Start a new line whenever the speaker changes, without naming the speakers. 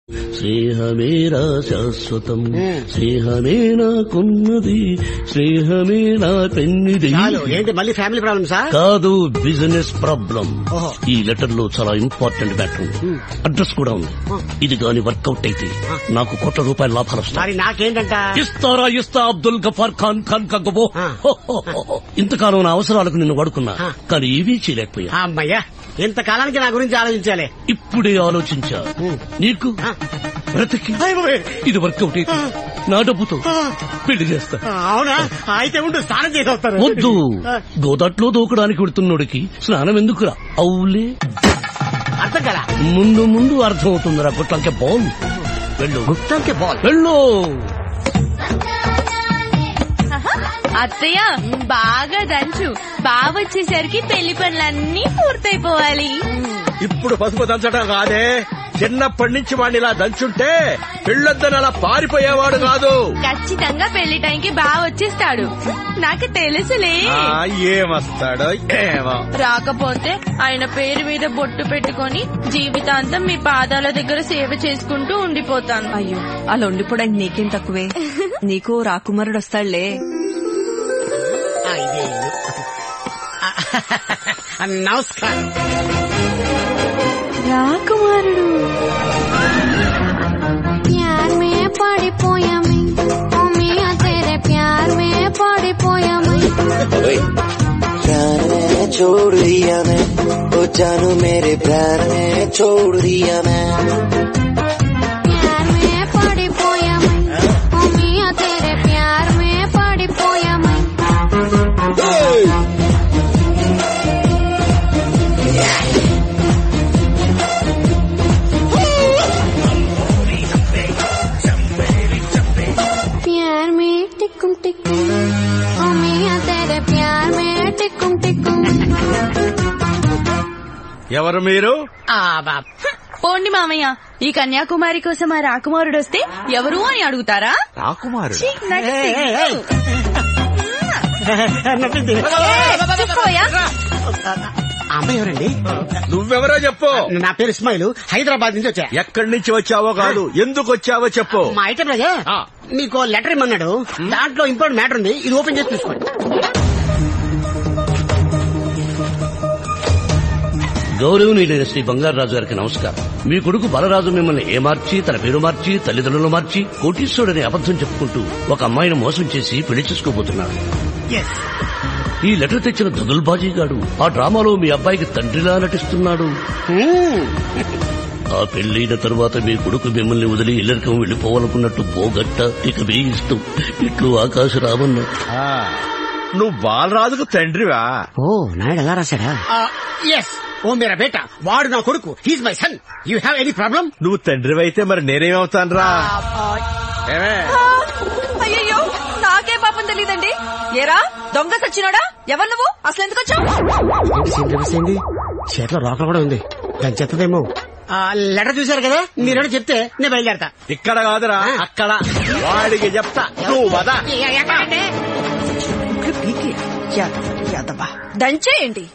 స్నేహమేరా శాశ్వతం, స్నేహమే నాకున్నది, స్నేహమే నా పెన్నిది.
ఏంటి మళ్ళీ ఫ్యామిలీ ప్రాబ్లమ్సా?
కాదు, బిజినెస్ ప్రాబ్లం. ఈ లెటర్ లో చాలా ఇంపార్టెంట్ మ్యాటర్ ఉంది. అడ్రస్ కూడా ఉంది. ఇది గాని వర్కౌట్ అయితే నాకు ₹1,00,00,000 లాభాలు వస్తాయి.
నాకేంటంట?
ఇస్తా అబ్దుల్ గఫార్ ఖాన్ ఖాన్ కగ్గబో. ఇంతకాలం నా అవసరాలకు నిన్ను వాడుకున్నా, కానీ ఇవి చేయలేకపోయా.
అమ్మయ్యా, ఇంతకాలానికి నా గురించి ఆలోచించాలి.
ఇప్పుడే ఆలోచించా. నీకు బ్రతికి ఇది వర్కౌట్ అయితే నా డబ్బుతో పెళ్లి చేస్తా.
అవునా? అయితే ఉండు, స్నానం చేసి వస్తారు.
వద్దు, గోదాట్లో దూకడానికి వెళుతున్నోడికి స్నానం ఎందుకురా? అవులే,
అర్థం కదా?
ముందు ముందు అర్థం అవుతుందిరా. గుట్టంకే బాల్ వెళ్ళు,
గుట్టంకే బాల్
వెళ్ళు.
అత్తయ్య బాగా దంచు, బావొచ్చేసరికి పెళ్లి పనులన్నీ పూర్తయిపోవాలి.
ఇప్పుడు పసుపు దంచడం కాదే, చిన్నప్పటి నుంచి వాడిని ఇలా దంచుంటే పెళ్ళొద్దని అలా పారిపోయేవాడు కాదు.
ఖచ్చితంగా పెళ్లి టైంకి బావ వచ్చేస్తాడు, నాకు తెలుసులే.
ఏమొస్తాడో ఏమో.
రాకపోతే ఆయన పేరు మీద బొట్టు పెట్టుకొని జీవితాంతం మీ పాదాల దగ్గర సేవ చేసుకుంటూ ఉండిపోతాను.
అయ్యో, అలా ఉండిపోవడానికి నీకేం తక్కువే. నీకు రాకుమారుడు వస్తాడులే.
నమస్కారం.
రాకుమారుడు.
प्यार में पड़ी पोया मैं, ओ मियां तेरे प्यार में पड़ी पोया मैं.
प्यार में छोड़ दिया मैं, ओ जानू मेरे प्यार में छोड़ दिया मैं.
प्यार में पड़ी पोया मैं, ओ मियां तेरे प्यार में पड़ी पोया मैं. प्यार में टिकुम टिकुम, ओ मियां तेरे प्यार में टिकुम टिकुम.
ఎవరు మీరు?
పోండి మామయ్య, ఈ కన్యాకుమారి కోసం ఆ రాకుమారుడు వస్తే ఎవరు అని అడుగుతారా?
రాకుమారుడు?
ఛీ, నాకు సిగ్గు. చెప్పోయా?
అమ్మాయి ఎవరండి?
నువ్వెవరో చెప్పు.
నా పేరు ఇస్మాయిల్, హైదరాబాద్ నుంచి వచ్చా.
ఎక్కడి నుంచి వచ్చావో కాదు, ఎందుకు వచ్చావో చెప్పు.
మా ఐటమ్ రాజా మీకు లెటర్ ఇమ్మన్నాడు. దాంట్లో ఇంపార్టెంట్ మ్యాటర్ ఉంది, ఇది ఓపెన్ చేసి చూసుకోండి.
గౌరవనీయులైన శ్రీ బంగారరాజు గారికి నమస్కారం. మీ కొడుకు బలరాజు మిమ్మల్ని ఏమార్చి, తన పేరు మార్చి, తల్లిదండ్రులు మార్చి, కోటీశ్వరుడని అబద్ధం చెప్పుకుంటూ ఒక అమ్మాయిని మోసం చేసి పెళ్లి చేసుకోబోతున్నాడు. ఈ లెటర్ తెచ్చిన దదుల్బాజీ గాడు ఆ డ్రామాలో మీ అబ్బాయికి తండ్రిలా నటిస్తున్నాడు. ఆ పెళ్లైన తరువాత మీ కొడుకు మిమ్మల్ని వదిలి ఇల్లరికం వెళ్లిపోవాలనుకున్నట్టు బోగట్ట, ఇక మీ ఇష్టం. ఇట్లు ఆకాశరామన్న.
నువ్వు బాలరాజుకు తండ్రివా?
ఓ నాయుడు ఎలా రాశాడా? ఎస్, ఓ మేరా బేటా, వాడు నా కొడుకు. He's my son. You have any problem?
నువ్వు తండ్రివైతే మరి నేనేమవుతాను రా?
అయ్యయ్యో, నాకే పాపం తెలీదండి. ఏరా దొంగ సచ్చినోడా, ఎవరు నువ్వు? అసలు ఎందుకు వచ్చావు?
చేతిలో రోకలు కూడా ఉంది, దాని చెత్తదేమో. లెటర్ చూశారు కదా, మీరేమో చెప్తే నేను బయలుదేరతా.
ఇక్కడ కాదురా, అక్కడ. వాడికి చెప్తా, నువ్వు వదా.
దంచేయండి.